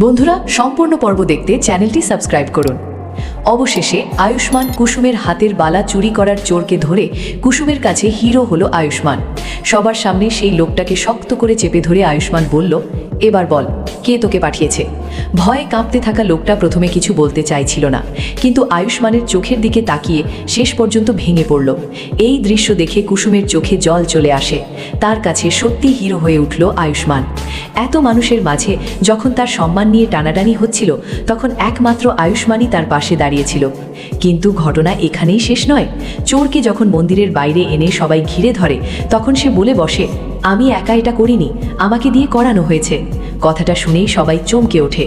বন্ধুরা, সম্পূর্ণ পর্ব দেখতে চ্যানেলটি সাবস্ক্রাইব করুন। অবশেষে আয়ুষ্মান কুসুমের হাতের বালা চুরি করার চোরকে ধরে কুসুমের কাছে হিরো হলো আয়ুষ্মান। সবার সামনে সেই লোকটাকে শক্ত করে চেপে ধরে আয়ুষ্মান বলল, এবার বল, কে তোকে পাঠিয়েছে? ভয়ে কাঁপতে থাকা লোকটা প্রথমে কিছু বলতে চাইছিল না, কিন্তু আয়ুষ্মানের চোখের দিকে তাকিয়ে শেষ পর্যন্ত ভেঙে পড়ল। এই দৃশ্য দেখে কুসুমের চোখে জল চলে আসে। তার কাছে সত্যি হিরো হয়ে উঠল আয়ুষ্মান। এত মানুষের মাঝে যখন তার সম্মান নিয়ে টানাটানি হচ্ছিল, তখন একমাত্র আয়ুষ্মানই তার পাশে দাঁড়িয়েছিল। কিন্তু ঘটনা এখানেই শেষ নয়। চোরকে যখন মন্দিরের বাইরে এনে সবাই ঘিরে ধরে, তখন সে বলে বসে, আমি একা এটা করিনি, আমাকে দিয়ে করানো হয়েছে। কথাটা শুনেই সবাই চমকে ওঠে।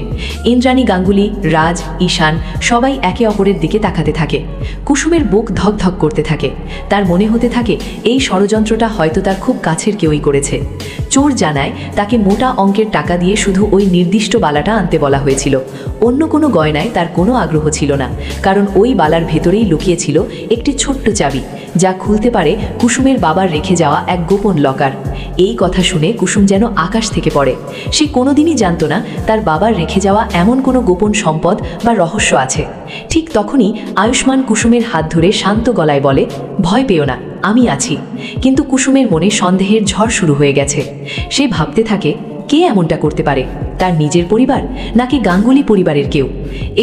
ইন্দ্রাণী গাঙ্গুলি, রাজ, ঈশান সবাই একে অপরের দিকে তাকাতে থাকে। কুসুমের বুক ধকধক করতে থাকে। তার মনে হতে থাকে এই ষড়যন্ত্রটা হয়তো তার খুব কাছের কেউই করেছে। চোর জানায় তাকে মোটা অঙ্কের টাকা দিয়ে শুধু ওই নির্দিষ্ট বালাটা আনতে বলা হয়েছিল। অন্য কোনো গয়নায় তার কোনো আগ্রহ ছিল না, কারণ ওই বালার ভেতরেই লুকিয়ে ছিল একটি ছোট্ট চাবি, যা খুলতে পারে কুসুমের বাবার রেখে যাওয়া এক গোপন লকার। এই কথা শুনে কুসুম যেন আকাশ থেকে পড়ে। সে কোনোদিনই জানতো না তার বাবার রেখে যাওয়া এমন কোনো গোপন সম্পদ বা রহস্য আছে। ঠিক তখনই আয়ুষ্মান কুসুমের হাত ধরে শান্ত গলায় বলে, ভয় পেও না, আমি আছি। কিন্তু কুসুমের মনে সন্দেহের ঝড় শুরু হয়ে গেছে। সে ভাবতে থাকে, কে এমনটা করতে পারে? তার নিজের পরিবার নাকি গাঙ্গুলি পরিবারের কেউ?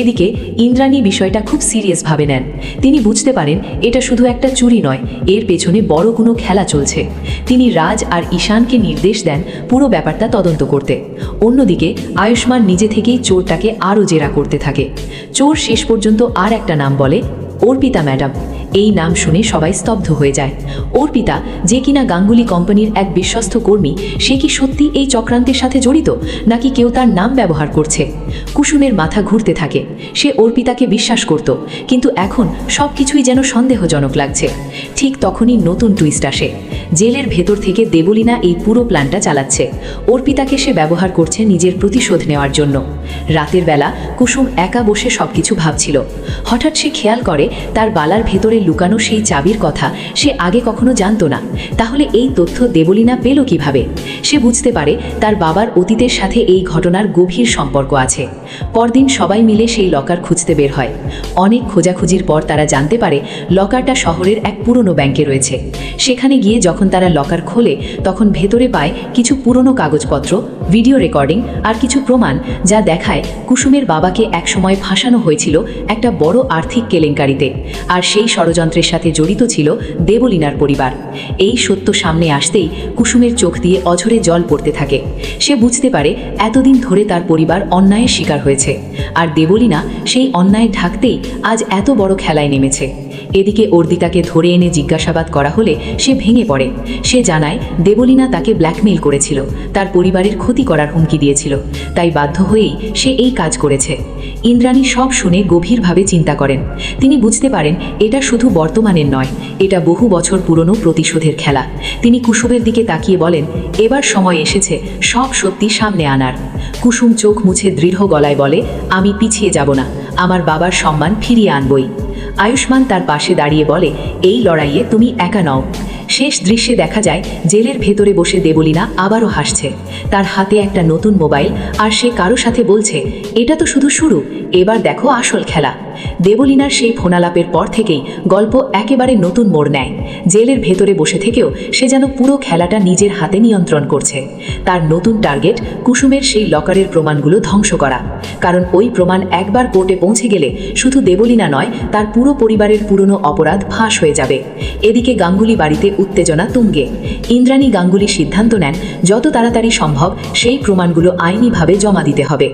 এদিকে ইন্দ্রাণী বিষয়টা খুব সিরিয়াসভাবে নেন। তিনি বুঝতে পারেন এটা শুধু একটা চুরি নয়, এর পেছনে বড় কোনো খেলা চলছে। তিনি রাজ আর ঈশানকে নির্দেশ দেন পুরো ব্যাপারটা তদন্ত করতে। অন্যদিকে আয়ুষ্মান নিজে থেকেই চোরটাকে আরও জেরা করতে থাকে। চোর শেষ পর্যন্ত আর একটা নাম বলে, অর্পিতা ম্যাডাম। এই নাম শুনে সবাই স্তব্ধ হয়ে যায়। অর্পিতা, যে কিনা গাঙ্গুলি কোম্পানির এক বিশ্বস্ত কর্মী, সে কি সত্যি এই চক্রান্তের সাথে জড়িত, নাকি কেউ তার নাম ব্যবহার করছে? কুসুমের মাথা ঘুরতে থাকে। সে অর্পিতাকে বিশ্বাস করত, কিন্তু এখন সব কিছুই যেন সন্দেহজনক লাগছে। ঠিক তখনই নতুন টুইস্ট আসে। জেলের ভেতর থেকে দেবলীনা এই পুরো প্ল্যানটা চালাচ্ছে। অর্পিতাকে সে ব্যবহার করছে নিজের প্রতিশোধ নেওয়ার জন্য। রাতের বেলা কুসুম একা বসে সবকিছু ভাবছিল। হঠাৎ সে খেয়াল করে তার বালার ভেতরে লুকানো সেই চাবির কথা সে আগে কখনো জানতো না। তাহলে এই তথ্য দেবলীনা পেল কিভাবে? সে বুঝতে পারে তার বাবার অতীতের সাথে এই ঘটনার গভীর সম্পর্ক আছে। পরদিন সবাই মিলে সেই লকার খুঁজতে বের হয়। অনেক খোঁজাখুঁজির পর তারা জানতে পারে লকারটা শহরের এক পুরনো ব্যাংকে রয়েছে। সেখানে গিয়ে যখন তারা লকার খোলে, তখন ভেতরে পায় কিছু পুরনো কাগজপত্র, ভিডিও রেকর্ডিং আর কিছু প্রমাণ, যা দেখায় কুসুমের বাবাকে একসময় ফাঁসানো হয়েছিল একটা বড় আর্থিক কেলেঙ্কারিতে। আর সেই ষড়যন্ত্রের সাথে জড়িত ছিল দেবলীনার পরিবার। এই সত্য সামনে আসতেই কুসুমের চোখ দিয়ে অঝরে জল পড়তে থাকে। সে বুঝতে পারে এতদিন ধরে তার পরিবার অন্যায়ের শিকার হয়েছে, আর দেবলীনা সেই অন্যায় ঢাকতেই আজ এত বড় খেলায় নেমেছে। এদিকে অর্পিতাকে ধরে এনে জিজ্ঞাসাবাদ করা হলে সে ভেঙে পড়ে। সে জানায় দেবলীনা তাকে ব্ল্যাকমেইল করেছিল, তার পরিবারের ক্ষতি করার হুমকি দিয়েছিল, তাই বাধ্য হয়েই সে এই কাজ করেছে। ইন্দ্রাণী সব শুনে গভীরভাবে চিন্তা করেন। তিনি বুঝতে পারেন এটা শুধু বর্তমানের নয়, এটা বহু বছর পুরনো প্রতিশোধের খেলা। তিনি কুসুমের দিকে তাকিয়ে বলেন, এবার সময় এসেছে সব সত্যি সামনে আনার। কুসুম চোখ মুছে দৃঢ় গলায় বলে, আমি পিছিয়ে যাব না, আমার বাবার সম্মান ফিরিয়ে আনবই। আয়ুষ্মান তার পাশে দাঁড়িয়ে বলে, এই লড়াইয়ে তুমি একা নও। শেষ দৃশ্যে দেখা যায় জেলের ভেতরে বসে দেবলীনা আবারও হাসছে। তার হাতে একটা নতুন মোবাইল, আর সে কারো সাথে বলছে, এটা তো শুধু শুরু, এবার দেখো আসল খেলা। দেবলীনার সেই ফোনালাপের পর থেকেই গল্প একেবারে নতুন মোড় নেয়। জেলের ভেতরে বসে থেকেও সে যেন পুরো খেলাটা নিজের হাতে নিয়ন্ত্রণ করছে। তার নতুন টার্গেট কুসুমের সেই লকারের প্রমাণগুলো ধ্বংস করা, কারণ ওই প্রমাণ একবার কোর্টে পৌঁছে গেলে শুধু দেবলীনা নয়, তার পুরো পরিবারের পুরনো অপরাধ ফাঁস হয়ে যাবে। এদিকে গাঙ্গুলি বাড়িতে উত্তেজনা তুঙ্গে। ইন্দ্রাণী গাঙ্গুলি সিদ্ধান্ত নেন যত তাড়াতাড়ি সম্ভব সেই প্রমাণগুলো আইনিভাবে জমা দিতে হবে।